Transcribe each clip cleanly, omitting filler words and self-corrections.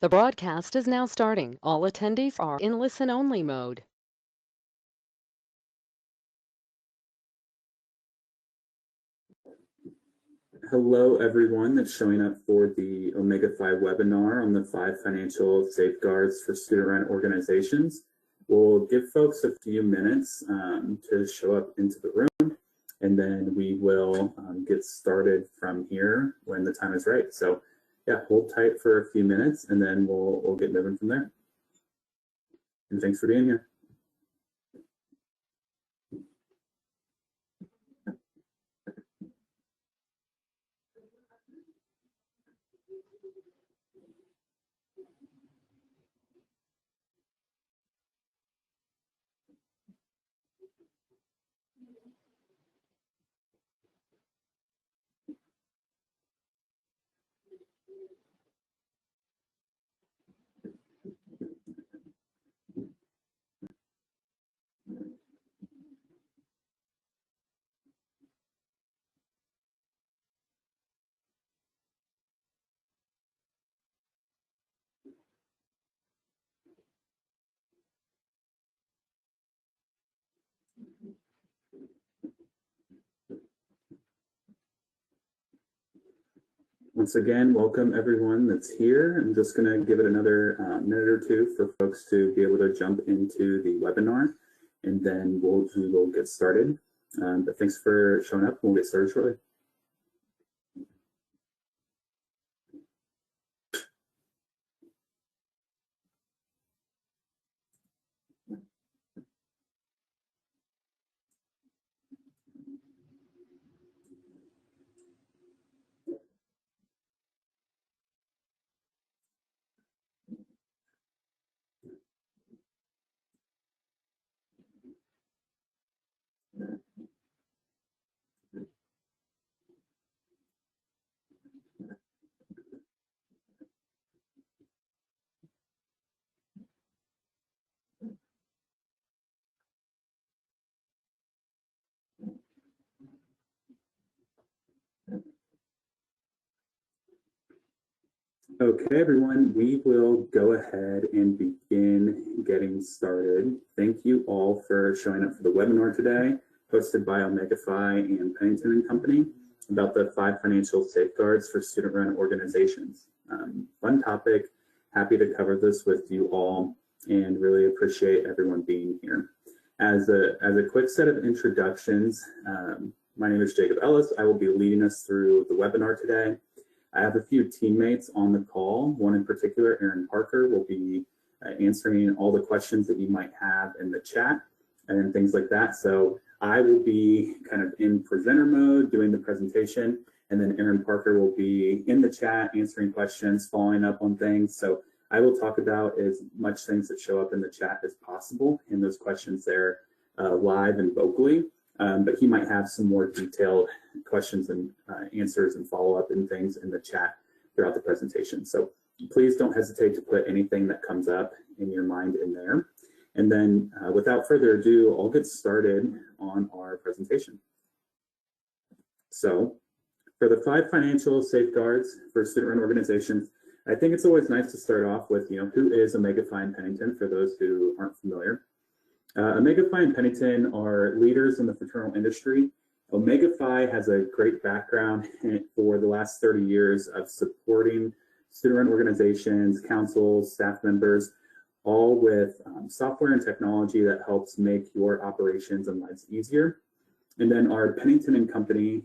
The broadcast is now starting. All attendees are in listen-only mode. Hello, everyone that's showing up for the Omega Phi webinar on the 5 financial safeguards for student-run organizations. We'll give folks a few minutes to show up into the room, and then we will get started from here when the time is right. So yeah, hold tight for a few minutes, and then we'll get moving from there. And thanks for being here. Once again, welcome everyone that's here. I'm just going to give it another minute or two for folks to be able to jump into the webinar, and then we will get started. But thanks for showing up. We'll get started shortly. Okay, everyone, we will go ahead and begin getting started. Thank you all for showing up for the webinar today, hosted by Omega Phi and Pennington & Company, about the 5 financial safeguards for student-run organizations. Fun topic, happy to cover this with you all, and really appreciate everyone being here. As a quick set of introductions, my name is Jacob Ellis. I will be leading us through the webinar today. I have a few teammates on the call. One in particular, Aaron Parker, will be answering all the questions that you might have in the chat and things like that. So I will be kind of in presenter mode doing the presentation, and then Aaron Parker will be in the chat answering questions, following up on things. So I will talk about as much things that show up in the chat as possible in those questions there live and vocally. But he might have some more detailed questions and answers and follow-up and things in the chat throughout the presentation. So please don't hesitate to put anything that comes up in your mind in there. And then without further ado, I'll get started on our presentation. So for the 5 financial safeguards for student-run organizations, I think it's always nice to start off with, who is Omega Phi and Pennington for those who aren't familiar. Omega Phi and Pennington are leaders in the fraternal industry. Omega Phi has a great background for the last 30 years of supporting student-run organizations, councils, staff members, all with software and technology that helps make your operations and lives easier. And then our Pennington and Company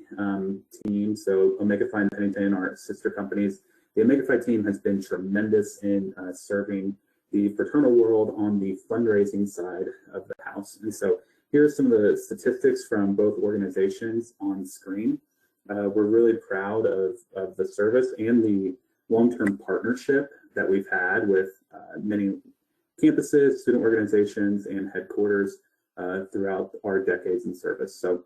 team, so Omega Phi and Pennington are sister companies. The Omega Phi team has been tremendous in serving the fraternal world on the fundraising side of the house. And so here are some of the statistics from both organizations on screen. We're really proud of the service and the long-term partnership that we've had with many campuses, student organizations, and headquarters throughout our decades in service. So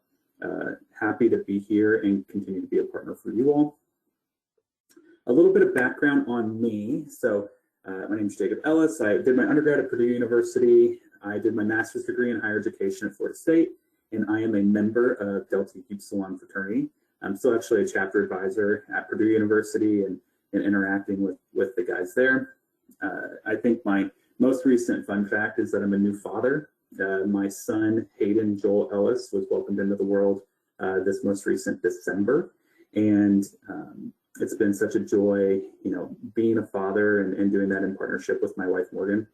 happy to be here and continue to be a partner for you all. A little bit of background on me. So my name is Jacob Ellis. I did my undergrad at Purdue University. I did my master's degree in higher education at Florida State, and I am a member of Delta Upsilon Fraternity. I'm still actually a chapter advisor at Purdue University and interacting with the guys there. I think my most recent fun fact is that I'm a new father. My son, Hayden Joel Ellis, was welcomed into the world this most recent December. And it's been such a joy, being a father and doing that in partnership with my wife, Morgan.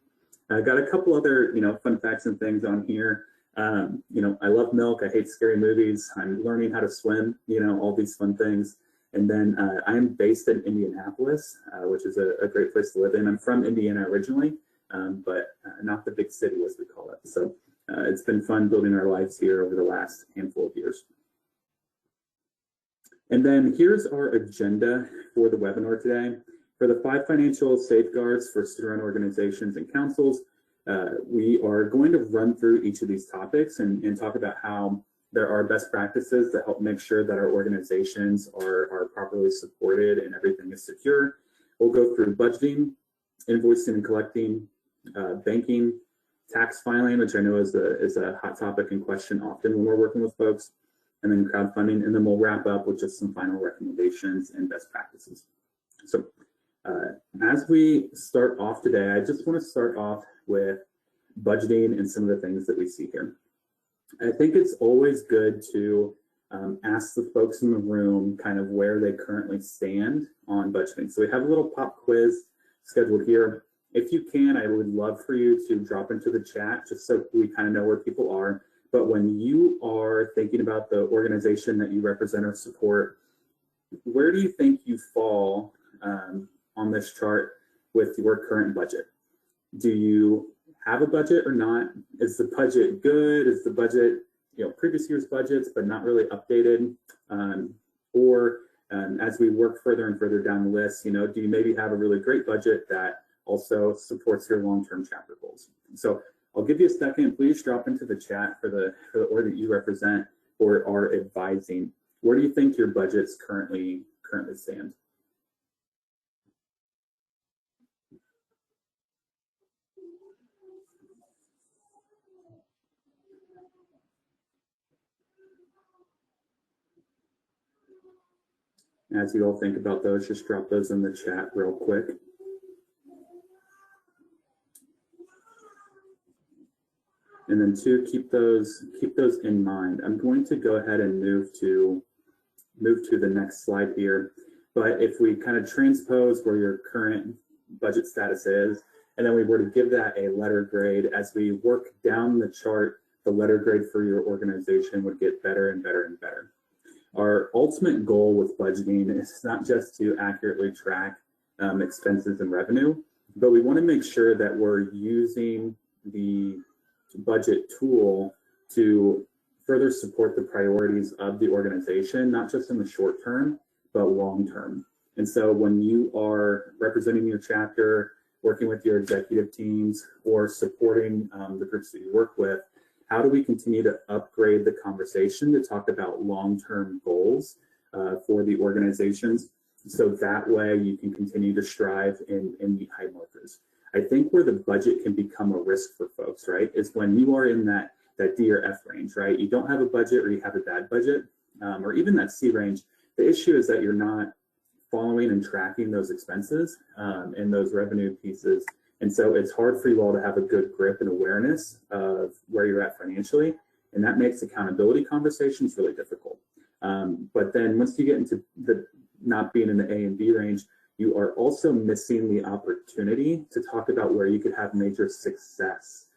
I got a couple other, fun facts and things on here. I love milk. I hate scary movies. I'm learning how to swim, all these fun things. And then I'm based in Indianapolis, which is a great place to live in. I'm from Indiana originally, but not the big city as we call it. So it's been fun building our lives here over the last handful of years. And then here's our agenda for the webinar today. For the 5 financial safeguards for student-run organizations and councils, we are going to run through each of these topics and talk about how there are best practices that help make sure that our organizations are properly supported and everything is secure. We'll go through budgeting, invoicing and collecting, banking, tax filing, which I know is a hot topic and question often when we're working with folks, and then crowdfunding, and then we'll wrap up with just some final recommendations and best practices. So as we start off today, I just want to start off with budgeting and some of the things that we see here. I think it's always good to ask the folks in the room kind of where they currently stand on budgeting. So we have a little pop quiz scheduled here. If you can, I would love for you to drop into the chat just so we kind of know where people are. But when you are thinking about the organization that you represent or support, where do you think you fall on this chart with your current budget? Do you have a budget or not? Is the budget good? Is the budget, previous year's budgets, but not really updated? As we work further and further down the list, do you maybe have a really great budget that also supports your long-term chapter goals? So I'll give you a second. Please drop into the chat for the org that you represent or are advising. Where do you think your budgets currently stand? As you all think about those, just drop those in the chat real quick. And then keep those in mind. I'm going to go ahead and move to the next slide here. But if we kind of transpose where your current budget status is, and then we were to give that a letter grade, as we work down the chart, the letter grade for your organization would get better and better and better. Our ultimate goal with budgeting is not just to accurately track expenses and revenue, but we want to make sure that we're using the budget tool to further support the priorities of the organization, not just in the short term, but long term. And so when you are representing your chapter, working with your executive teams, or supporting the groups that you work with, how do we continue to upgrade the conversation to talk about long-term goals for the organizations, so that way you can continue to strive and meet high markers? I think where the budget can become a risk for folks, right, is when you are in that D or F range, right? You don't have a budget, or you have a bad budget, or even that C range. The issue is that you're not following and tracking those expenses and those revenue pieces. And so it's hard for you all to have a good grip and awareness of where you're at financially. And that makes accountability conversations really difficult. But then once you get into the not being in the A and B range, you are also missing the opportunity to talk about where you could have major success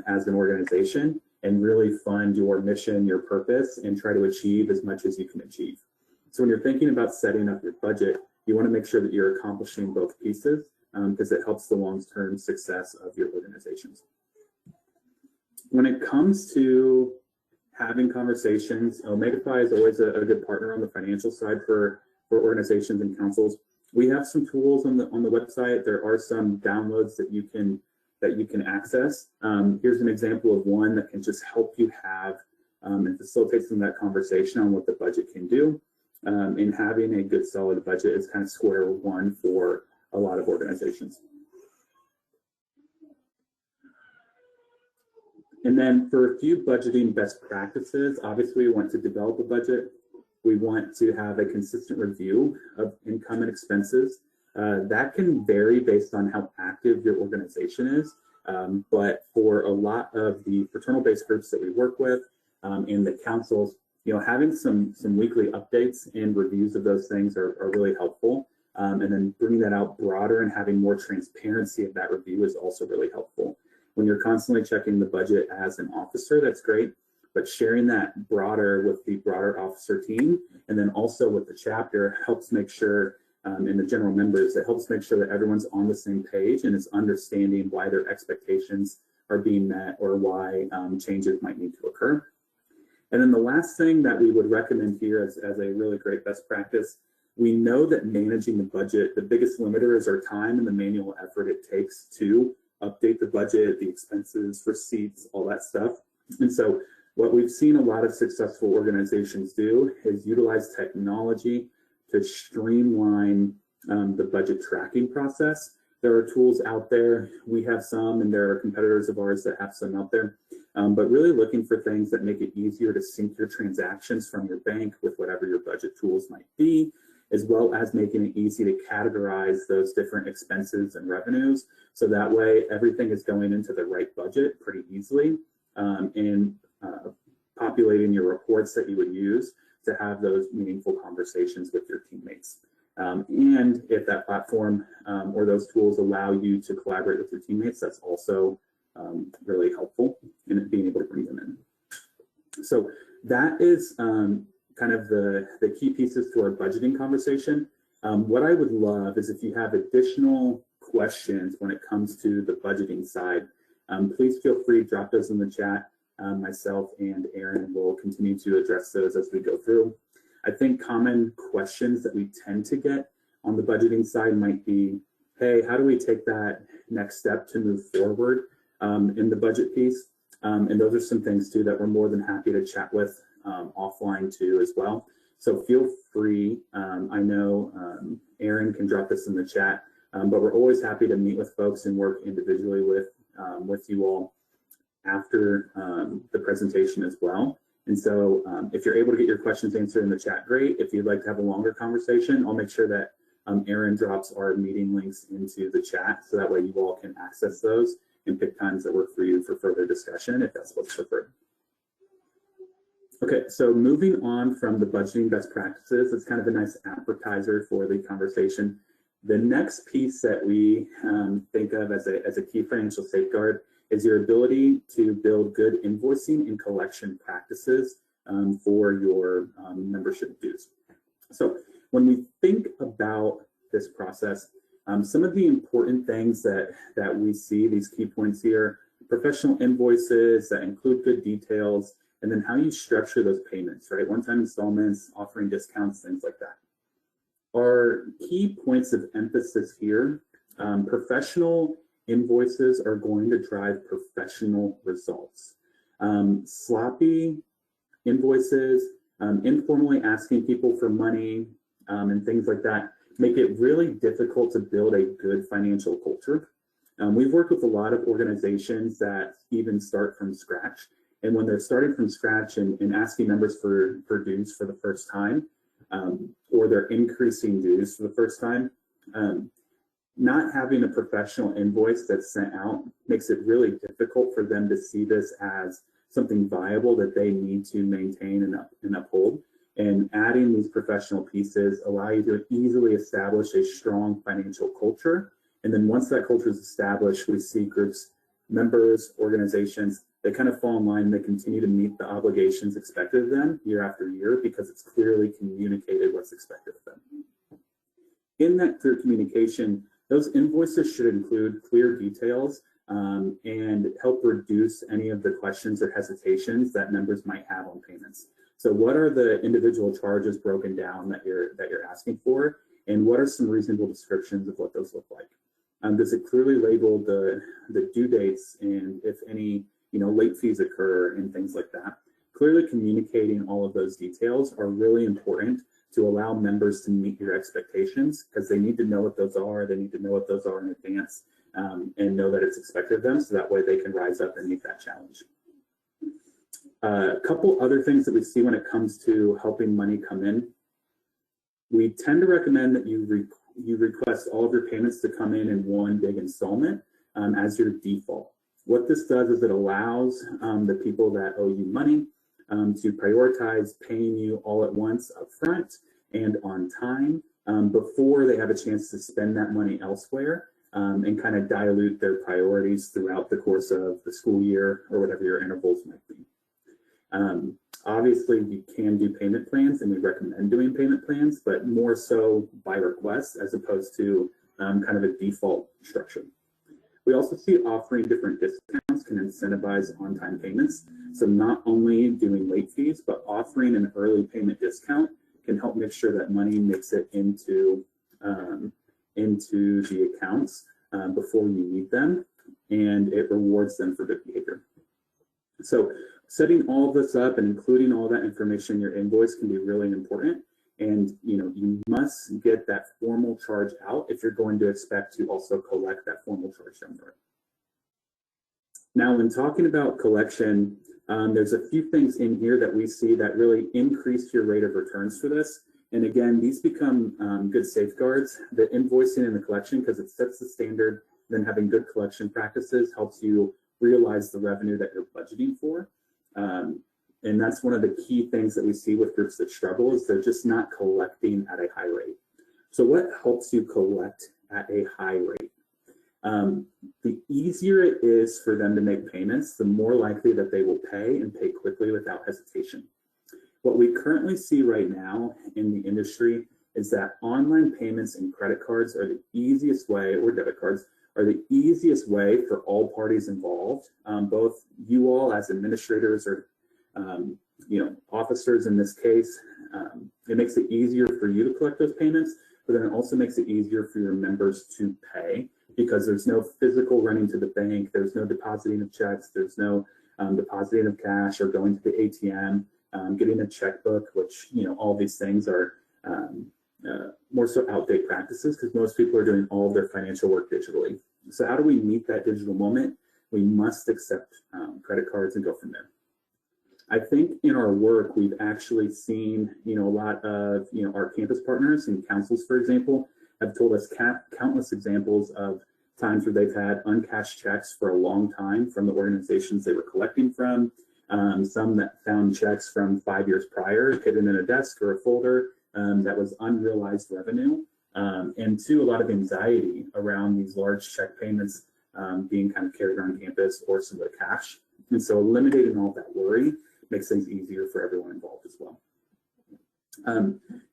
as an organization and really fund your mission, your purpose, and try to achieve as much as you can achieve. So when you're thinking about setting up your budget, you want to make sure that you're accomplishing both pieces because it helps the long-term success of your organizations. When it comes to having conversations, Omegafy is always a good partner on the financial side for organizations and councils. We have some tools on the website. There are some downloads that you can access. Here's an example of one that can just help you have and facilitate some of that conversation on what the budget can do. And having a good solid budget is kind of square one for a lot of organizations. And then for a few budgeting best practices, obviously we want to develop a budget. We want to have a consistent review of income and expenses. That can vary based on how active your organization is. But for a lot of the fraternal-based groups that we work with and the councils, having some weekly updates and reviews of those things are really helpful. And then bringing that out broader and having more transparency of that review is also really helpful. When you're constantly checking the budget as an officer, that's great, but sharing that broader with the broader officer team and then also with the chapter helps make sure, and the general members, it helps make sure that everyone's on the same page and is understanding why their expectations are being met or why changes might need to occur. And then the last thing that we would recommend here as a really great best practice, we know that managing the budget, the biggest limiter is our time and the manual effort it takes to update the budget, the expenses, receipts, all that stuff. And so what we've seen a lot of successful organizations do is utilize technology to streamline the budget tracking process. There are tools out there. We have some, and there are competitors of ours that have some out there. But really looking for things that make it easier to sync your transactions from your bank with whatever your budget tools might be, as well as making it easy to categorize those different expenses and revenues. So that way everything is going into the right budget pretty easily, and populating your reports that you would use to have those meaningful conversations with your teammates. And if that platform or those tools allow you to collaborate with your teammates, that's also really helpful in being able to bring them in. So that is kind of the key pieces to our budgeting conversation. What I would love is if you have additional questions when it comes to the budgeting side, please feel free to drop those in the chat. Myself and Aaron will continue to address those as we go through. I think common questions that we tend to get on the budgeting side might be, hey, how do we take that next step to move forward in the budget piece? And those are some things too that we're more than happy to chat with offline too as well. So feel free. I know Aaron can drop this in the chat, but we're always happy to meet with folks and work individually with you all after the presentation as well. And so if you're able to get your questions answered in the chat, great. If you'd like to have a longer conversation, I'll make sure that Aaron drops our meeting links into the chat so that way you all can access those and pick times that work for you for further discussion if that's what's preferred. Okay, so moving on from the budgeting best practices, it's kind of a nice appetizer for the conversation. The next piece that we think of as a key financial safeguard is your ability to build good invoicing and collection practices for your membership dues. So when we think about this process, some of the important things that we see, these key points here, professional invoices that include good details, and then how you structure those payments, right? One-time installments, offering discounts, things like that. Our key points of emphasis here, professional invoices are going to drive professional results. Sloppy invoices, informally asking people for money, and things like that make it really difficult to build a good financial culture. We've worked with a lot of organizations that even start from scratch. And when they're starting from scratch and asking members for dues for the first time, or they're increasing dues for the first time, not having a professional invoice that's sent out makes it really difficult for them to see this as something viable that they need to maintain and uphold. And adding these professional pieces allow you to easily establish a strong financial culture. And then once that culture is established, we see groups, members, organizations, they kind of fall in line and they continue to meet the obligations expected of them year after year because it's clearly communicated what's expected of them. In that clear communication, those invoices should include clear details and help reduce any of the questions or hesitations that members might have on payments. So what are the individual charges broken down that you're asking for, and what are some reasonable descriptions of what those look like? Does it clearly label the due dates and if any late fees occur and things like that? Clearly communicating all of those details are really important to allow members to meet your expectations because they need to know what those are. They need to know what those are in advance and know that it's expected of them so that way they can rise up and meet that challenge. A couple other things that we see when it comes to helping money come in. We tend to recommend that you you request all of your payments to come in one big installment as your default. What this does is it allows the people that owe you money to prioritize paying you all at once up front and on time before they have a chance to spend that money elsewhere and kind of dilute their priorities throughout the course of the school year or whatever your intervals might be. Obviously, we can do payment plans, and we recommend doing payment plans, but more so by request as opposed to kind of a default structure. We also see offering different discounts can incentivize on-time payments. So not only doing late fees, but offering an early payment discount can help make sure that money makes it into the accounts before you need them, and it rewards them for good behavior. So setting all of this up and including all that information in your invoice can be really important. And you must get that formal charge out if you're going to expect to also collect that formal charge down the road. Now, when talking about collection, there's a few things in here that we see that really increase your rate of returns for this. And again, these become good safeguards, the invoicing and the collection, because it sets the standard. Then having good collection practices helps you realize the revenue that you're budgeting for. And that's one of the key things that we see with groups that struggle is they're just not collecting at a high rate. So what helps you collect at a high rate? The easier it is for them to make payments, the more likely that they will pay and pay quickly without hesitation. What we currently see right now in the industry is that online payments and credit cards are the easiest way, or debit cards, are the easiest way for all parties involved, both you all as administrators or officers in this case. It makes it easier for you to collect those payments, but then it also makes it easier for your members to pay because there's no physical running to the bank, there's no depositing of checks, there's no depositing of cash or going to the ATM, getting a checkbook, which, all these things are more so outdated practices because most people are doing all of their financial work digitally. So how do we meet that digital moment? We must accept credit cards and go from there. I think in our work, we've actually seen, a lot of, our campus partners and councils, for example, have told us countless examples of times where they've had uncashed checks for a long time from the organizations they were collecting from, some that found checks from 5 years prior hidden in a desk or a folder that was unrealized revenue, and two, a lot of anxiety around these large check payments being kind of carried around campus or some of the cash. And so eliminating all that worry makes things easier for everyone involved as well.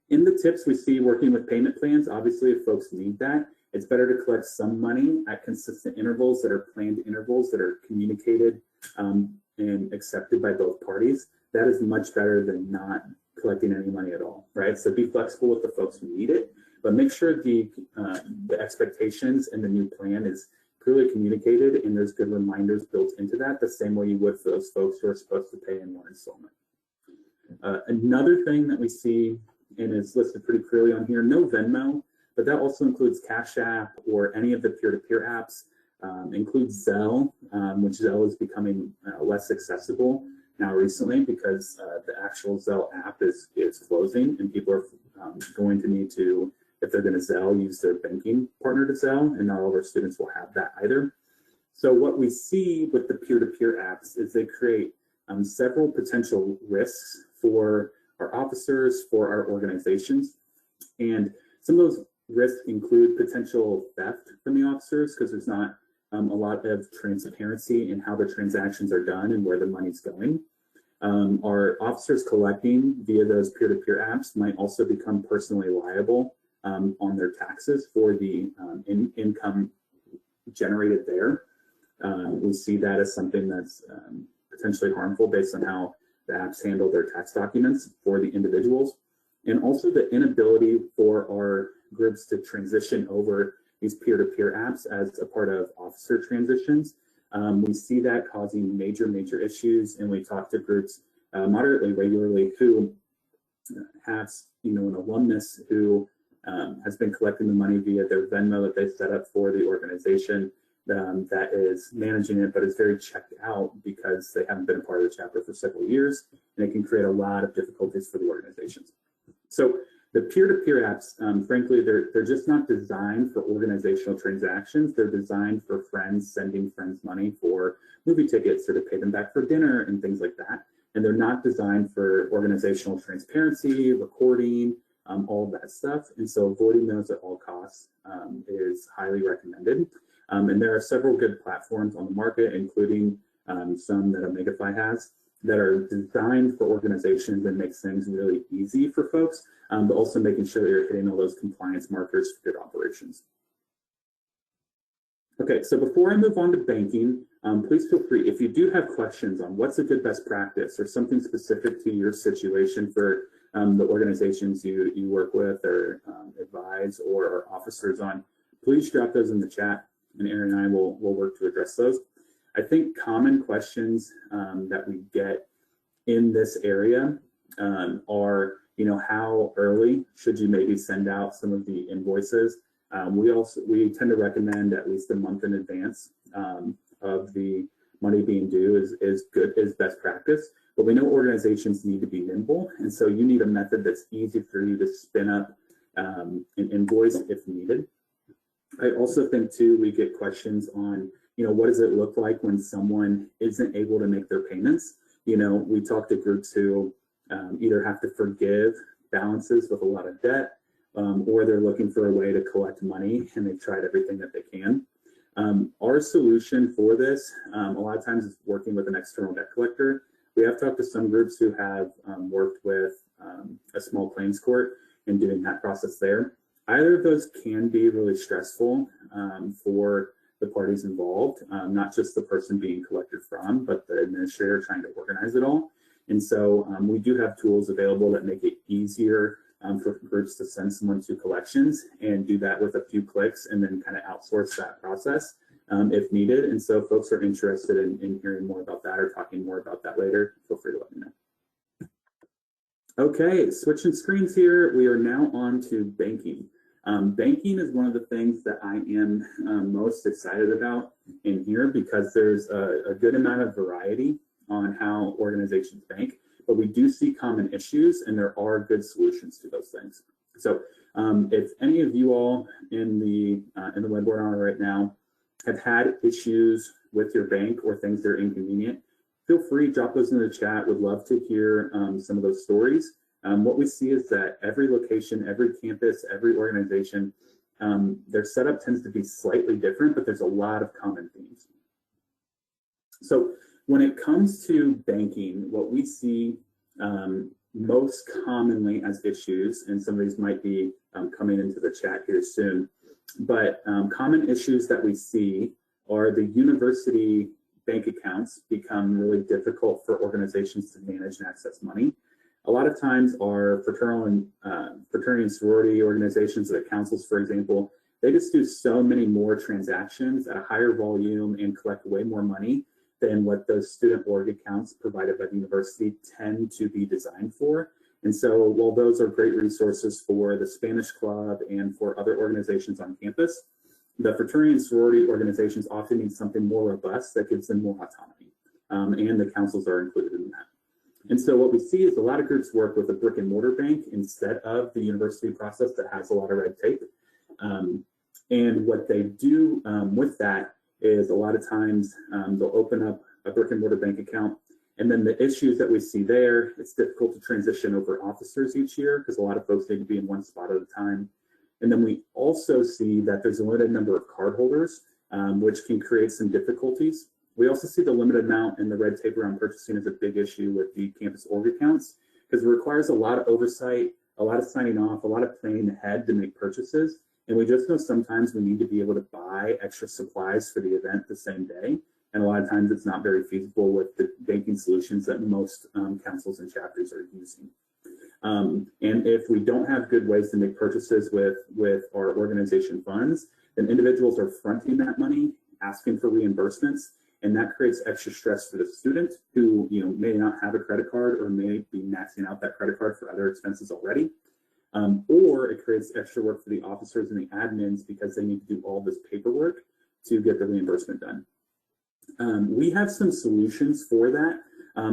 In the tips we see working with payment plans, obviously if folks need that, it's better to collect some money at consistent intervals that are planned intervals that are communicated and accepted by both parties. That is much better than not collecting any money at all, right? So be flexible with the folks who need it, but make sure the expectations in the new plan is clearly communicated and there's good reminders built into that, the same way you would for those folks who are supposed to pay in one installment. Another thing that we see, and is listed pretty clearly on here, no Venmo, but that also includes Cash App or any of the peer-to-peer apps, includes Zelle, which Zelle is becoming less accessible now recently because the actual Zelle app is closing and people are going to need to, if they're going to Zelle, use their banking partner to Zelle, and not all of our students will have that either. So what we see with the peer-to-peer apps is they create several potential risks for our officers, for our organizations. And some of those risks include potential theft from the officers because there's not a lot of transparency in how the transactions are done and where the money's going. Our officers collecting via those peer-to-peer apps might also become personally liable on their taxes for the income generated there. We see that as something that's potentially harmful based on how the apps handle their tax documents for the individuals. And also the inability for our groups to transition over these peer-to-peer apps as a part of officer transitions. We see that causing major issues, and we talk to groups moderately regularly who have an alumnus who has been collecting the money via their Venmo that they set up for the organization that is managing it, but is very checked out because they haven't been a part of the chapter for several years, and it can create a lot of difficulties for the organizations. So The peer-to-peer apps, frankly, they're just not designed for organizational transactions. They're designed for friends sending friends money for movie tickets or to pay them back for dinner and things like that. And they're not designed for organizational transparency, recording, all of that stuff. And so avoiding those at all costs is highly recommended. And there are several good platforms on the market, including some that Omegafy has, that are designed for organizations and makes things really easy for folks, but also making sure that you're hitting all those compliance markers for good operations. Okay, so before I move on to banking, please feel free, if you do have questions on what's a good best practice or something specific to your situation for the organizations you work with or advise or are officers on, please drop those in the chat, and Aaron and I will work to address those. I think common questions that we get in this area are, how early should you maybe send out some of the invoices? We tend to recommend at least a month in advance of the money being due is best practice. But we know organizations need to be nimble, and so you need a method that's easy for you to spin up an invoice if needed. I also think too, we get questions on, what does it look like when someone isn't able to make their payments? We talk to groups who either have to forgive balances with a lot of debt, or they're looking for a way to collect money and they've tried everything that they can. Our solution for this, a lot of times is working with an external debt collector. We have talked to some groups who have worked with a small claims court and doing that process there. Either of those can be really stressful for the parties involved, not just the person being collected from, but the administrator trying to organize it all. And so we do have tools available that make it easier for groups to send someone to collections and do that with a few clicks and then kind of outsource that process if needed. And so if folks are interested in hearing more about that or talking more about that later, feel free to let me know. Okay, switching screens here. We are now on to banking. Banking is one of the things that I am most excited about in here because there's a good amount of variety on how organizations bank, but we do see common issues and there are good solutions to those things. So if any of you all in the webinar right now have had issues with your bank or things that are inconvenient, feel free, drop those in the chat. Would love to hear some of those stories. What we see is that every location, every campus, every organization, their setup tends to be slightly different, but there's a lot of common themes. So when it comes to banking, what we see most commonly as issues, and some of these might be coming into the chat here soon, but common issues that we see are the university bank accounts become really difficult for organizations to manage and access money. A lot of times our fraternity and sorority organizations, like councils, for example, they just do so many more transactions at a higher volume and collect way more money than what those student org accounts provided by the university tend to be designed for. And so while those are great resources for the Spanish Club and for other organizations on campus, the fraternity and sorority organizations often need something more robust that gives them more autonomy. And the councils are included in that. And so what we see is a lot of groups work with a brick and mortar bank instead of the university process that has a lot of red tape. And what they do with that is a lot of times they'll open up a brick and mortar bank account. And then the issues that we see there, it's difficult to transition over officers each year because a lot of folks need to be in one spot at a time. And then we also see that there's a limited number of cardholders, which can create some difficulties. We also see the limited amount and the red tape around purchasing as a big issue with the campus org accounts because it requires a lot of oversight, a lot of signing off, a lot of planning ahead to make purchases. And we just know sometimes we need to be able to buy extra supplies for the event the same day. And a lot of times it's not very feasible with the banking solutions that most councils and chapters are using. And if we don't have good ways to make purchases with our organization funds, then individuals are fronting that money, asking for reimbursements, and that creates extra stress for the student who may not have a credit card or may be maxing out that credit card for other expenses already. Or it creates extra work for the officers and the admins because they need to do all this paperwork to get the reimbursement done. We have some solutions for that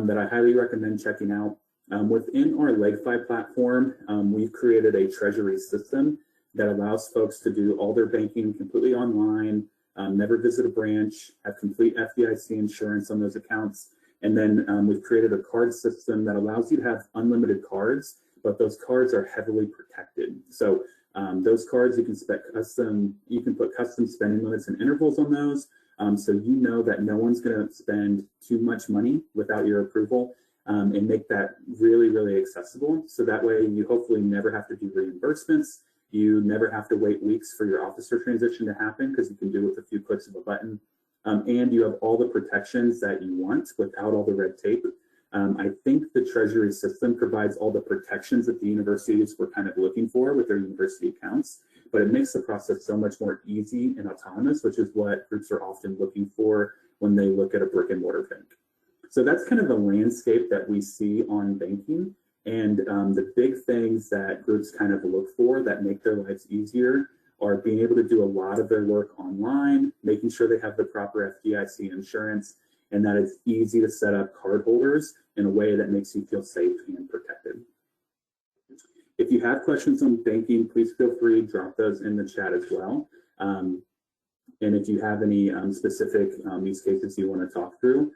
that I highly recommend checking out. Within our LegFi platform, we've created a treasury system that allows folks to do all their banking completely online, never visit a branch, have complete FDIC insurance on those accounts. And then we've created a card system that allows you to have unlimited cards, but those cards are heavily protected. So those cards, you can put custom spending limits and intervals on those. So you know that no one's going to spend too much money without your approval, and make that really, really accessible. So that way you hopefully never have to do reimbursements. You never have to wait weeks for your officer transition to happen because you can do it with a few clicks of a button. And you have all the protections that you want without all the red tape. I think the treasury system provides all the protections that the universities were kind of looking for with their university accounts, but it makes the process so much more easy and autonomous, which is what groups are often looking for when they look at a brick and mortar bank. So that's kind of the landscape that we see on banking. And the big things that groups kind of look for that make their lives easier are being able to do a lot of their work online, making sure they have the proper FDIC insurance, and that it's easy to set up cardholders in a way that makes you feel safe and protected. If you have questions on banking, please feel free to drop those in the chat as well. And if you have any specific use cases you want to talk through,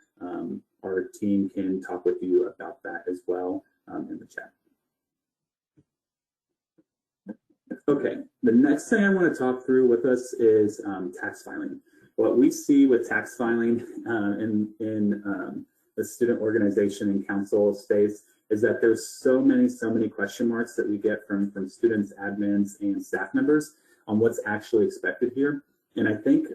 our team can talk with you about that as well in the chat. Okay, the next thing I want to talk through with us is tax filing. What we see with tax filing in the student organization and council space is that there's so many question marks that we get from students, admins, and staff members on what's actually expected here. And I think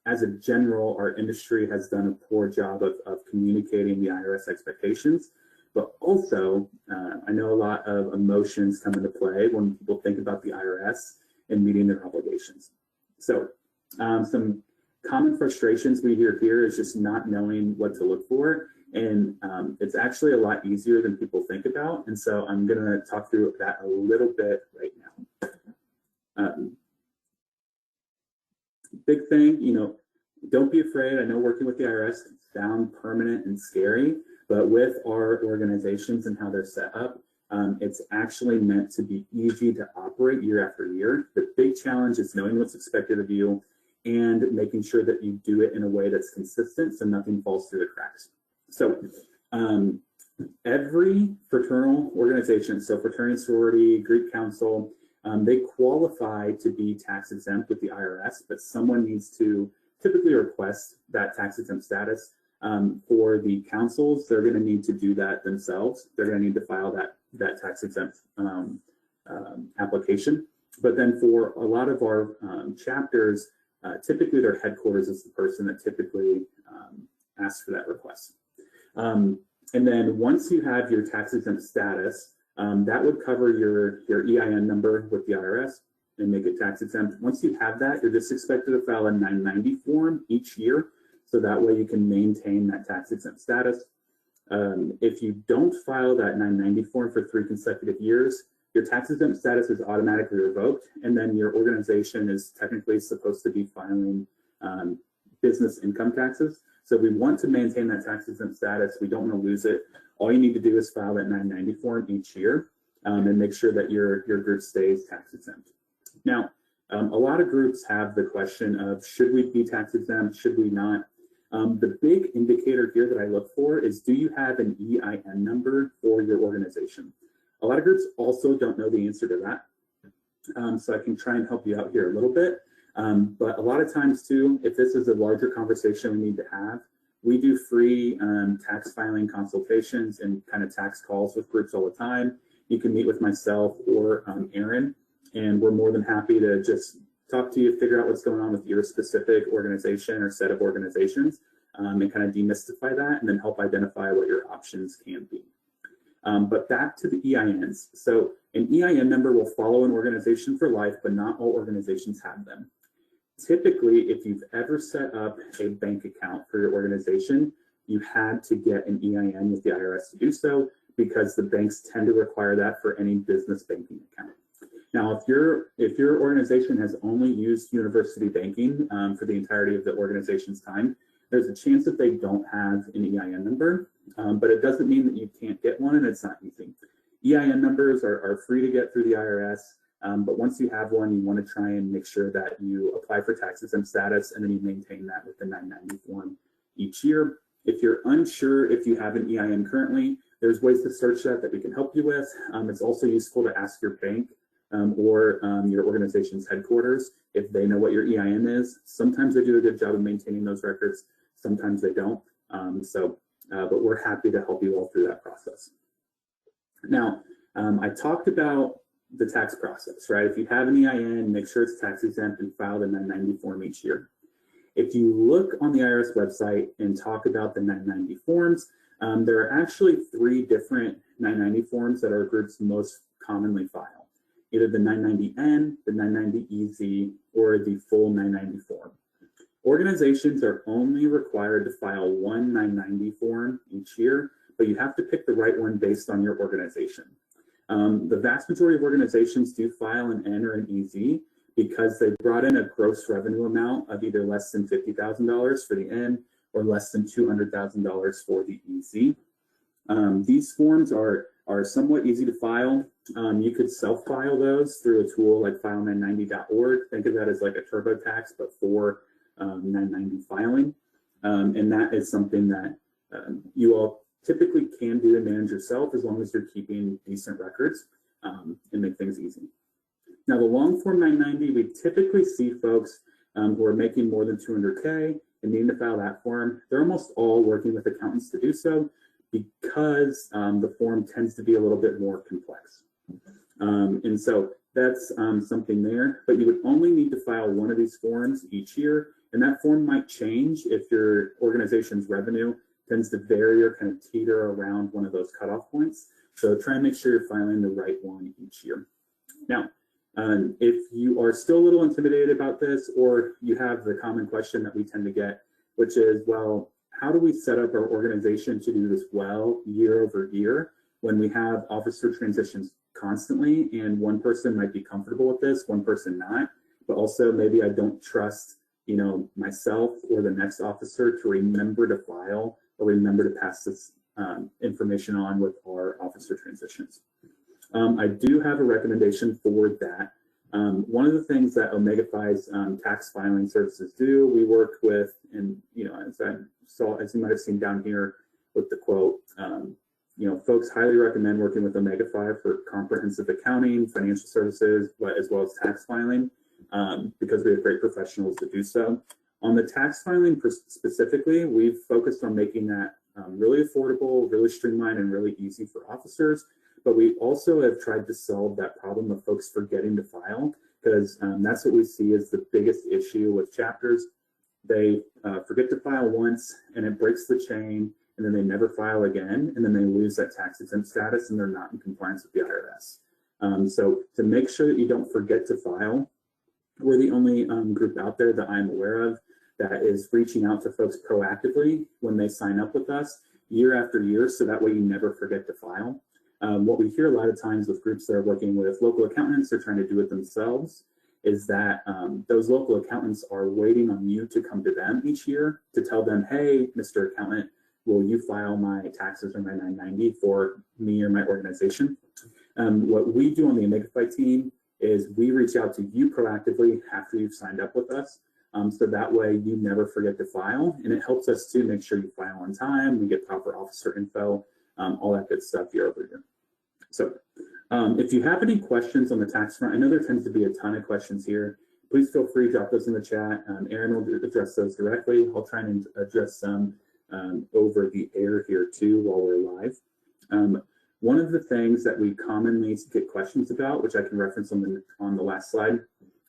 as a general, our industry has done a poor job of communicating the IRS expectations. But also, I know a lot of emotions come into play when people think about the IRS and meeting their obligations. So some common frustrations we hear here is just not knowing what to look for. And it's actually a lot easier than people think about. And so I'm going to talk through that a little bit right now. Big thing, don't be afraid. I know working with the IRS sounds permanent and scary, but with our organizations and how they're set up, it's actually meant to be easy to operate year after year. The big challenge is knowing what's expected of you and making sure that you do it in a way that's consistent so nothing falls through the cracks. So every fraternal organization, so fraternity, sorority, Greek council, they qualify to be tax exempt with the IRS, but someone needs to typically request that tax exempt status. For the councils, they're going to need to do that themselves. They're going to need to file that tax exempt application. But then for a lot of our chapters, typically their headquarters is the person that typically asks for that request. And then once you have your tax exempt status, that would cover your EIN number with the IRS and make it tax exempt. Once you have that, you're just expected to file a 990 form each year. So that way you can maintain that tax exempt status. If you don't file that 990 form for 3 consecutive years, your tax exempt status is automatically revoked, and then your organization is technically supposed to be filing business income taxes. So we want to maintain that tax exempt status. We don't want to lose it. All you need to do is file that 990 form each year and make sure that your group stays tax exempt. Now, a lot of groups have the question of, should we be tax exempt? Should we not? The big indicator here that I look for is, do you have an EIN number for your organization? A lot of groups also don't know the answer to that. So I can try and help you out here a little bit. But a lot of times too, if this is a larger conversation we need to have, we do free tax filing consultations and kind of tax calls with groups all the time. You can meet with myself or Aaron, and we're more than happy to just talk to you, figure out what's going on with your specific organization or set of organizations, and kind of demystify that and then help identify what your options can be. But back to the EINs. So an EIN number will follow an organization for life, but not all organizations have them. Typically, if you've ever set up a bank account for your organization, you had to get an EIN with the IRS to do so, because the banks tend to require that for any business banking account. Now, if your organization has only used university banking for the entirety of the organization's time, there's a chance that they don't have an EIN number. but it doesn't mean that you can't get one, and it's not easy. EIN numbers are free to get through the IRS, but once you have one, you want to try and make sure that you apply for tax exempt status, and then you maintain that with the 990 form each year. If you're unsure if you have an EIN currently, there's ways to search that we can help you with. It's also useful to ask your bank or your organization's headquarters if they know what your EIN is. Sometimes they do a good job of maintaining those records, sometimes they don't. But we're happy to help you all through that process. Now, I talked about the tax process, right? If you have an EIN, make sure it's tax exempt and file the 990 form each year. If you look on the IRS website and talk about the 990 forms, there are actually 3 different 990 forms that our groups most commonly file. Either the 990N, the 990EZ, or the full 990 form. Organizations are only required to file one 990 form each year, but you have to pick the right one based on your organization. The vast majority of organizations do file an N or an EZ because they brought in a gross revenue amount of either less than $50,000 for the N or less than $200,000 for the EZ. These forms are somewhat easy to file. You could self-file those through a tool like file990.org. Think of that as like a TurboTax, but for 990 filing. And that is something that you all typically can do and manage yourself as long as you're keeping decent records and make things easy. Now, the long form 990, we typically see folks who are making more than 200K and needing to file that form. They're almost all working with accountants to do so because the form tends to be a little bit more complex. And so that's something there, but you would only need to file one of these forms each year, and that form might change if your organization's revenue tends to vary or kind of teeter around one of those cutoff points. So try and make sure you're filing the right one each year. Now, if you are still a little intimidated about this, or you have the common question that we tend to get, which is, well, how do we set up our organization to do this well year over year when we have officer transitions constantly, and one person might be comfortable with this, one person not, but also maybe I don't trust, you know, myself or the next officer to remember to file or remember to pass this information on with our officer transitions. I do have a recommendation for that. One of the things that Omega Phi's tax filing services do, we work with, and you know, as you might have seen down here with the quote, you know, folks highly recommend working with Omega Phi for comprehensive accounting, financial services, as well as tax filing, because we have great professionals to do so. On the tax filing specifically, we've focused on making that really affordable, really streamlined, and really easy for officers. But we also have tried to solve that problem of folks forgetting to file, because that's what we see as the biggest issue with chapters. They forget to file once, and it breaks the chain, and then they never file again, and then they lose that tax exempt status, and they're not in compliance with the IRS. So to make sure that you don't forget to file, we're the only group out there that I'm aware of that is reaching out to folks proactively when they sign up with us year after year, so that way you never forget to file. What we hear a lot of times with groups that are working with local accountants or trying to do it themselves is that those local accountants are waiting on you to come to them each year to tell them, hey, Mr. Accountant, will you file my taxes or my 990 for me or my organization? What we do on the Omega Phi team is we reach out to you proactively after you've signed up with us. So that way you never forget to file, and it helps us to make sure you file on time, we get proper officer info, all that good stuff year over year. So if you have any questions on the tax front, I know there tends to be a ton of questions here. Please feel free to drop those in the chat. Aaron will address those directly. I'll try and address some over the air here too while we're live. One of the things that we commonly get questions about, which I can reference on the last slide,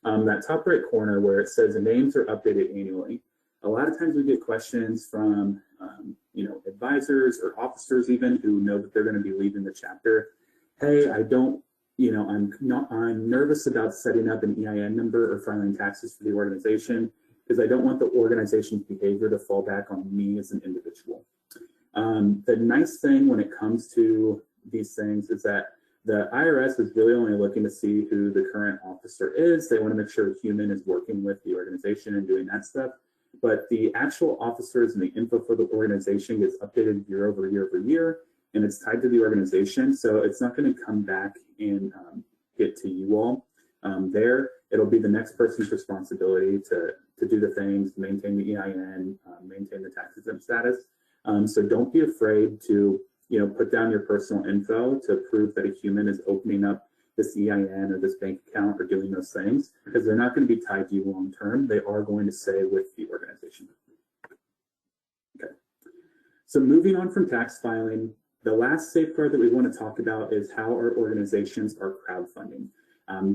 that top right corner where it says the names are updated annually. A lot of times we get questions from you know, advisors or officers even who know that they're going to be leaving the chapter. Hey, I don't, you know, I'm nervous about setting up an EIN number or filing taxes for the organization because I don't want the organization's behavior to fall back on me as an individual. The nice thing when it comes to these things is that the IRS is really only looking to see who the current officer is. They want to make sure a human is working with the organization and doing that stuff. but the actual officers and the info for the organization gets updated year over year over year, and it's tied to the organization. So it's not going to come back and get to you all there. It'll be the next person's responsibility to do the things, maintain the EIN, maintain the tax exempt status. So don't be afraid to put down your personal info to prove that a human is opening up this EIN or this bank account or doing those things, because they're not going to be tied to you long term. They are going to stay with the organization. Okay. So moving on from tax filing, the last safeguard that we want to talk about is how our organizations are crowdfunding.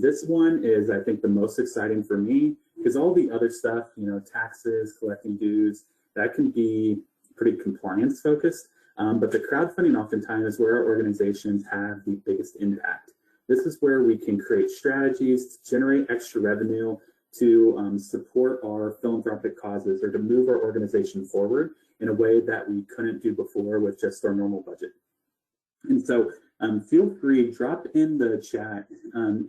This one is, I think, the most exciting for me, because all the other stuff, taxes, collecting dues, that can be pretty compliance focused. But the crowdfunding oftentimes is where our organizations have the biggest impact. This is where we can create strategies to generate extra revenue, to support our philanthropic causes, or to move our organization forward in a way that we couldn't do before with just our normal budget. And so feel free, drop in the chat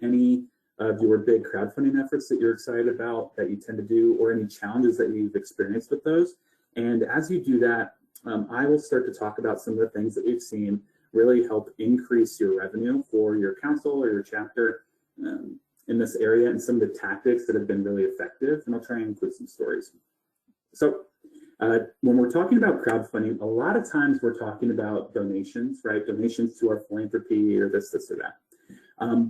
any of your big crowdfunding efforts that you're excited about, that you tend to do, or any challenges that you've experienced with those. And as you do that, I will start to talk about some of the things that we've seen really help increase your revenue for your council or your chapter in this area, and some of the tactics that have been really effective. And I'll try and include some stories. So when we're talking about crowdfunding, a lot of times we're talking about donations, right? Donations to our philanthropy or this or that.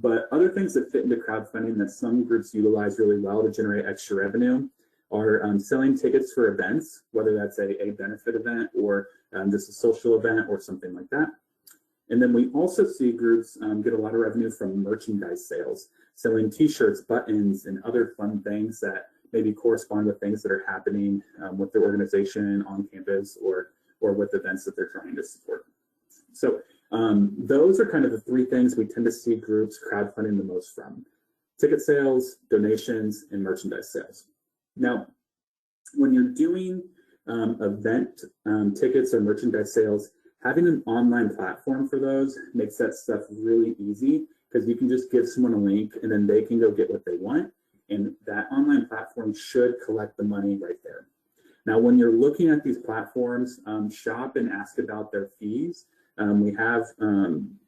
But other things that fit into crowdfunding that some groups utilize really well to generate extra revenue are selling tickets for events, whether that's a benefit event or just a social event or something like that. And then we also see groups get a lot of revenue from merchandise sales, selling t-shirts, buttons, and other fun things that maybe correspond with things that are happening with their organization on campus or with events that they're trying to support. So those are kind of the three things we tend to see groups crowdfunding the most from: ticket sales, donations, and merchandise sales. Now, when you're doing event tickets or merchandise sales, having an online platform for those makes that stuff really easy, because you can just give someone a link and then they can go get what they want. And that online platform should collect the money right there. Now, when you're looking at these platforms, shop and ask about their fees. We have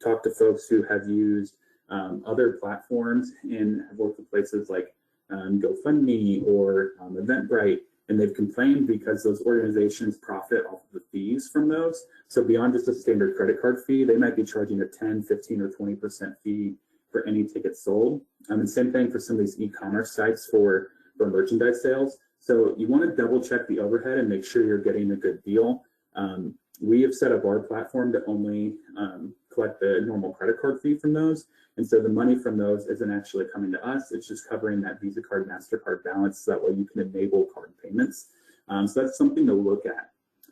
talked to folks who have used other platforms and have worked with places like GoFundMe or Eventbrite, and they've complained because those organizations profit off of the fees from those. So beyond just a standard credit card fee, they might be charging a 10, 15, or 20% fee for any ticket sold. And same thing for some of these e-commerce sites for merchandise sales. So you want to double check the overhead and make sure you're getting a good deal. We have set up our platform to only collect the normal credit card fee from those. And so the money from those isn't actually coming to us. It's just covering that Visa card, MasterCard balance. So that way you can enable card payments. So that's something to look at.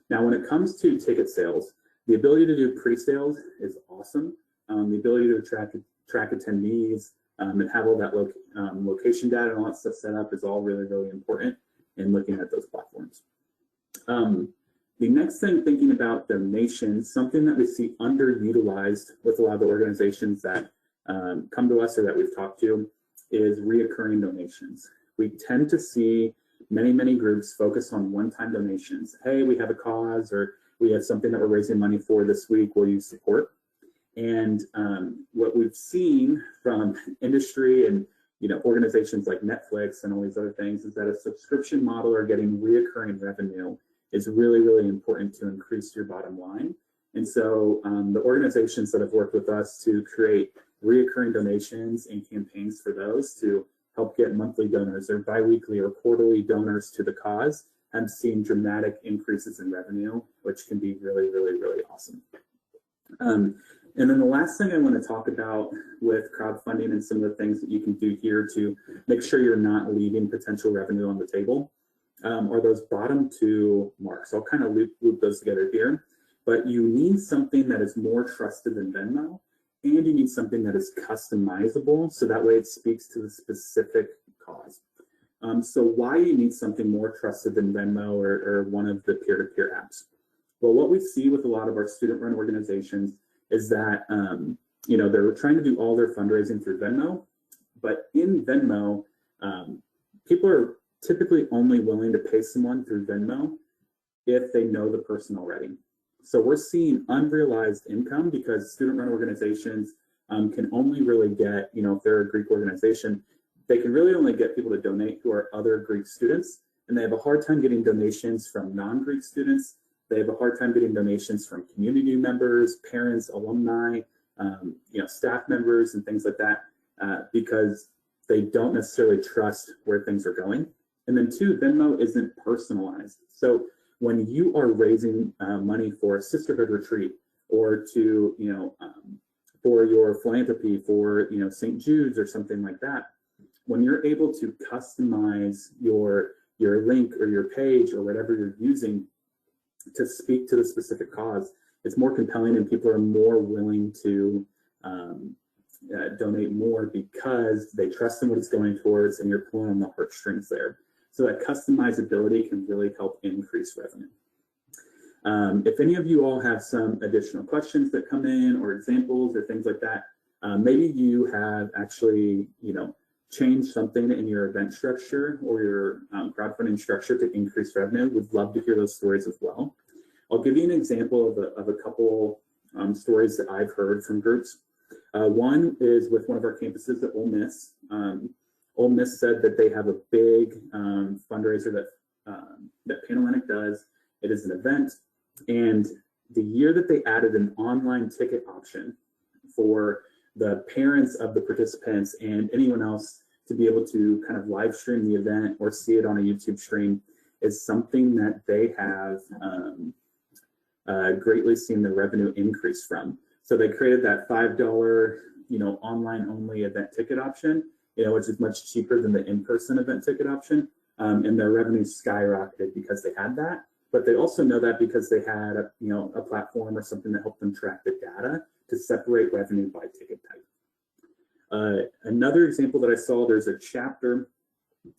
Now, when it comes to ticket sales, the ability to do pre-sales is awesome. The ability to track attendees and have all that location data and all that stuff set up is all really, really important in looking at those platforms. The next thing, thinking about donations, something that we see underutilized with a lot of the organizations that come to us or that we've talked to, is reoccurring donations. We tend to see many groups focus on one-time donations. Hey, we have a cause, or we have something that we're raising money for this week, will you support? And what we've seen from industry and organizations like Netflix and all these other things is that a subscription model or getting reoccurring revenue is really, really important to increase your bottom line. And so the organizations that have worked with us to create reoccurring donations and campaigns for those to help get monthly donors or biweekly or quarterly donors to the cause have seen dramatic increases in revenue, which can be really, really, really awesome. And then the last thing I want to talk about with crowdfunding and some of the things that you can do here to make sure you're not leaving potential revenue on the table are those bottom two marks. I'll kind of loop those together here. But you need something that is more trusted than Venmo, and you need something that is customizable, so that way it speaks to the specific cause. So why you need something more trusted than Venmo or one of the peer-to-peer apps? Well, what we see with a lot of our student-run organizations is that they're trying to do all their fundraising through Venmo, but in Venmo, people are typically only willing to pay someone through Venmo if they know the person already. So we're seeing unrealized income because student-run organizations can only really get, if they're a Greek organization, they can really only get people to donate who are other Greek students, and they have a hard time getting donations from non-Greek students. They have a hard time getting donations from community members, parents, alumni, staff members, and things like that, because they don't necessarily trust where things are going. And then two, Venmo isn't personalized. So when you are raising money for a sisterhood retreat or to, for your philanthropy for, St. Jude's or something like that, when you're able to customize your link or your page or whatever you're using to speak to the specific cause, it's more compelling and people are more willing to donate more because they trust in what it's going towards and you're pulling on the heartstrings there. So that customizability can really help increase revenue. If any of you all have some additional questions that come in or examples or things like that, maybe you have actually, changed something in your event structure or your crowdfunding structure to increase revenue. Would love to hear those stories as well. I'll give you an example of a couple stories that I've heard from groups. One is with one of our campuses at Ole Miss. Ole Miss said that they have a big fundraiser that Panhellenic does. It is an event, and the year that they added an online ticket option for the parents of the participants and anyone else to be able to kind of live stream the event or see it on a YouTube stream is something that they have greatly seen the revenue increase from. So they created that $5, online only event ticket option, which is much cheaper than the in-person event ticket option. And their revenue skyrocketed because they had that. But they also know that because they had a platform or something that helped them track the data to separate revenue by ticket type. Another example that I saw, there's a chapter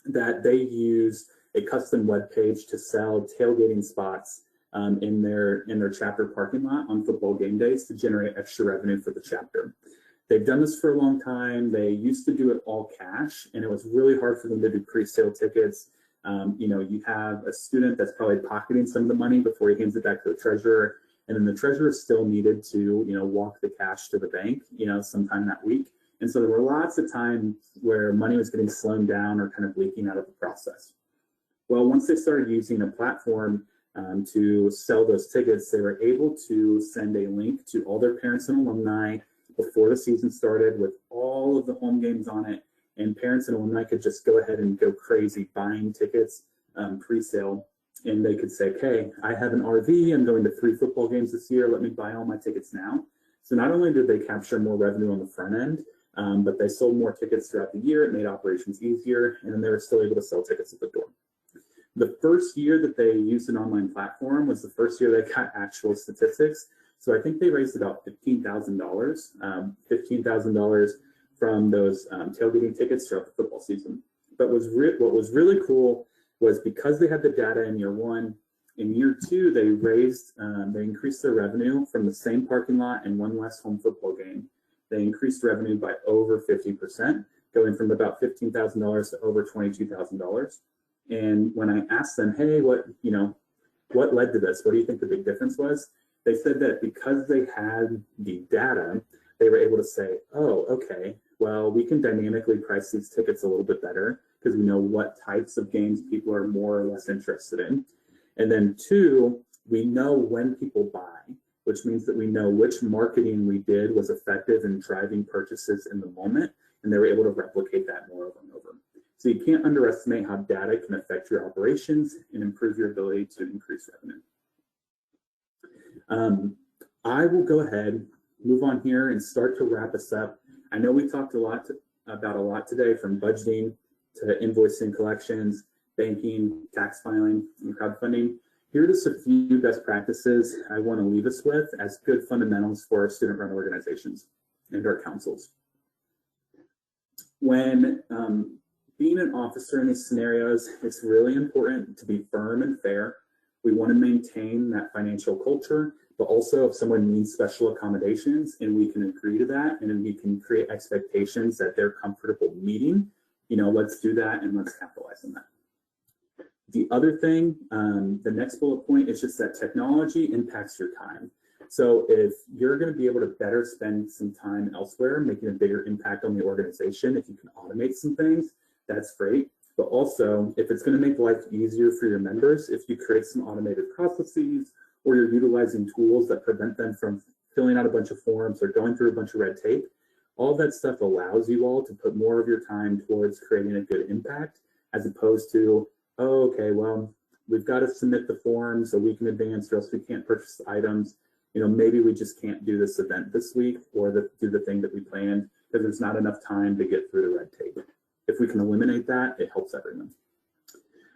that they use a custom web page to sell tailgating spots in their chapter parking lot on football game days to generate extra revenue for the chapter. They've done this for a long time. They used to do it all cash, and it was really hard for them to do pre-sale tickets. You have a student that's probably pocketing some of the money before he hands it back to the treasurer, and then the treasurer still needed to, walk the cash to the bank, sometime that week. And so there were lots of times where money was getting slowed down or kind of leaking out of the process. Well, once they started using a platform to sell those tickets, they were able to send a link to all their parents and alumni before the season started with all of the home games on it. And parents and alumni could just go ahead and go crazy buying tickets pre-sale. And they could say, okay, I have an RV. I'm going to 3 football games this year. Let me buy all my tickets now. So not only did they capture more revenue on the front end, but they sold more tickets throughout the year. It made operations easier. And then they were still able to sell tickets at the door. The first year that they used an online platform was the first year they got actual statistics. So I think they raised about $15,000 from those tailgating tickets throughout the football season. But what was really cool was because they had the data in year one, in year two, they increased their revenue from the same parking lot and one less home football game. They increased revenue by over 50%, going from about $15,000 to over $22,000. And when I asked them, hey, what led to this? What do you think the big difference was? They said that because they had the data, they were able to say, oh, okay, well, we can dynamically price these tickets a little bit better because we know what types of games people are more or less interested in. And then two, we know when people buy, which means that we know which marketing we did was effective in driving purchases in the moment, and they were able to replicate that more over and over. So you can't underestimate how data can affect your operations and improve your ability to increase revenue. I will go ahead, move on here, and start to wrap us up. I know we talked about a lot today, from budgeting to invoicing, collections, banking, tax filing, and crowdfunding. Here are just a few best practices I want to leave us with as good fundamentals for our student-run organizations and our councils. When being an officer in these scenarios, it's really important to be firm and fair. We want to maintain that financial culture, but also if someone needs special accommodations and we can agree to that and we can create expectations that they're comfortable meeting, let's do that and let's capitalize on that. The other thing, the next bullet point is just that technology impacts your time. So if you're going to be able to better spend some time elsewhere, making a bigger impact on the organization, if you can automate some things, that's great. But also, if it's going to make life easier for your members, if you create some automated processes, or you're utilizing tools that prevent them from filling out a bunch of forms or going through a bunch of red tape, all that stuff allows you all to put more of your time towards creating a good impact, as opposed to, oh, okay, well, we've got to submit the forms a week in advance or else we can't purchase the items. You know, maybe we just can't do this event this week or do the thing that we planned because there's not enough time to get through the red tape. If we can eliminate that, it helps everyone.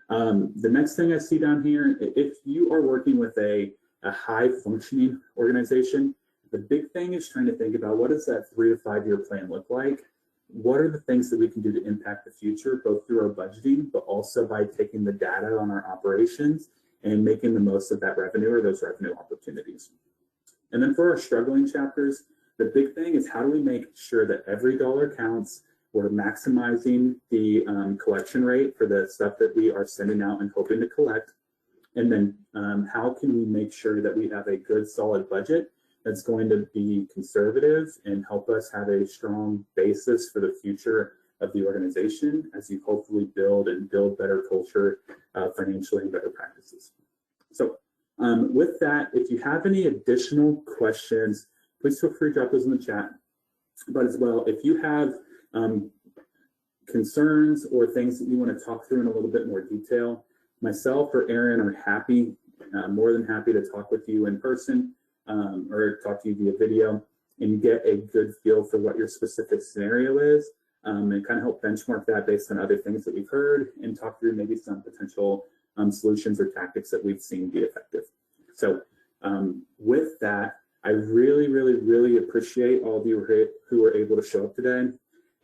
The next thing I see down here, if you are working with a high functioning organization, the big thing is trying to think about what does that 3 to 5 year plan look like? What are the things that we can do to impact the future, both through our budgeting, but also by taking the data on our operations and making the most of that revenue or those revenue opportunities. And then for our struggling chapters, the big thing is how do we make sure that every dollar counts? We're maximizing the collection rate for the stuff that we are sending out and hoping to collect. And then how can we make sure that we have a good, solid budget that's going to be conservative and help us have a strong basis for the future of the organization as you hopefully build better culture financially and better practices. So with that, if you have any additional questions, please feel free to drop those in the chat. But as well, if you have concerns or things that you want to talk through in a little bit more detail, myself or Aaron are happy, more than happy to talk with you in person or talk to you via video and get a good feel for what your specific scenario is and kind of help benchmark that based on other things that we've heard and talk through maybe some potential solutions or tactics that we've seen be effective. So with that, I really, really, really appreciate all of you who were able to show up today.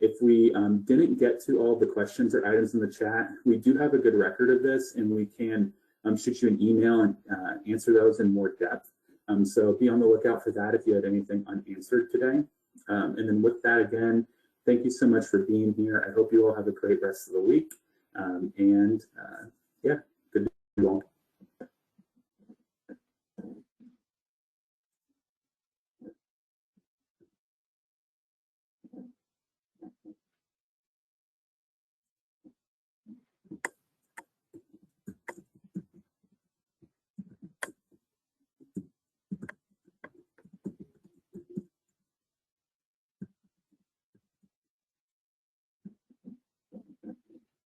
If we didn't get to all the questions or items in the chat, we do have a good record of this and we can shoot you an email and answer those in more depth. So be on the lookout for that if you had anything unanswered today. And then with that, again, thank you so much for being here. I hope you all have a great rest of the week. Yeah, good to see you all.